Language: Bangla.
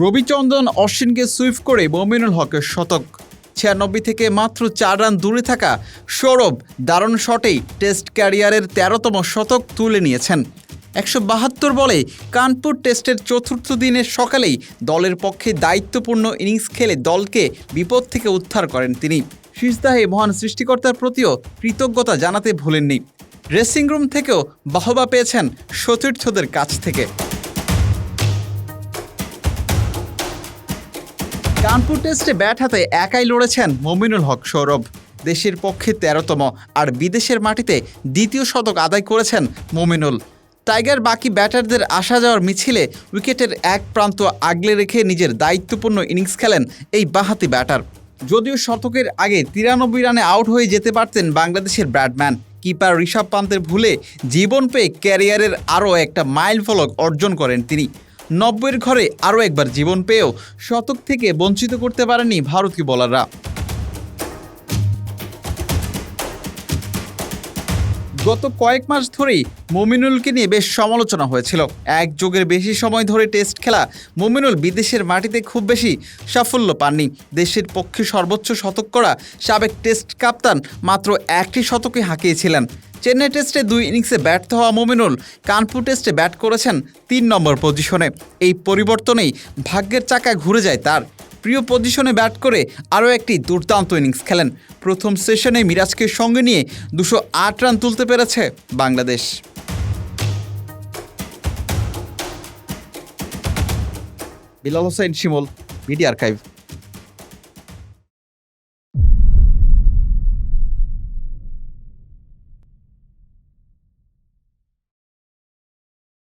রবিচন্দ্রন অশ্বিনকে সুইপ করে মমিনুল হকের শতক। 96 থেকে মাত্র 4 রান দূরে থাকা সৌরভ দারুণ শটেই টেস্ট ক্যারিয়ারের 13তম শতক তুলে নিয়েছেন। 172 বলে কানপুর টেস্টের চতুর্থ দিনের সকালেই দলের পক্ষে দায়িত্বপূর্ণ ইনিংস খেলে দলকে বিপদ থেকে উদ্ধার করেন তিনি। সিজদাহে মহান সৃষ্টিকর্তার প্রতিও কৃতজ্ঞতা জানাতে ভুলেননি। ড্রেসিং রুম থেকেও বাহবা পেয়েছেন সতীর্থদের কাছ থেকে। কানপুর টেস্টে ব্যাট হাতে একাই লড়েছেন মমিনুল হক সৌরভ। দেশের পক্ষে 13তম আর বিদেশের মাটিতে দ্বিতীয় শতক আদায় করেছেন মমিনুল। টাইগার বাকি ব্যাটারদের আসা যাওয়ার মিছিলে উইকেটের এক প্রান্ত আগলে রেখে নিজের দায়িত্বপূর্ণ ইনিংস খেলেন এই বাঁহাতি ব্যাটার। যদিও শতকের আগে 93 রানে আউট হয়ে যেতে পারতেন বাংলাদেশের ব্যাটম্যান, কিপার ঋষভ পান্তের ভুলে জীবন পেয়ে ক্যারিয়ারের আরও একটা মাইল ফলক অর্জন করেন তিনি। 90-এর ঘরে আরও একবার জীবন পেয়েও শতক থেকে বঞ্চিত করতে পারেননি ভারতীয় বোলাররা। গত কয়েক মাস ধরেই মমিনুলকে নিয়ে বেশ সমালোচনা হয়েছিল। এক যুগের বেশি সময় ধরে টেস্ট খেলা মমিনুল বিদেশের মাটিতে খুব বেশি সাফল্য পাননি। দেশের পক্ষে সর্বোচ্চ শতক করা সাবেক টেস্ট কাপ্তান মাত্র একটি শতকে হাঁকিয়েছিলেন। চেন্নাই টেস্টে 2 ইনিংসে ব্যর্থ হওয়া মমিনুল কানপুর টেস্টে ব্যাট করেছেন 3 নম্বর পজিশনে। এই পরিবর্তনেই ভাগ্যের চাকা ঘুরে যায় তার। প্রিয় পজিশনে ব্যাট করে আরও একটি দুর্দান্ত ইনিংস খেলেন। প্রথম সেশনে মিরাজকে সঙ্গে নিয়ে 208 রান তুলতে পেরেছে বাংলাদেশ। বিলাল হোসেন শিমুল, মিডিয়া আর্কাইভ।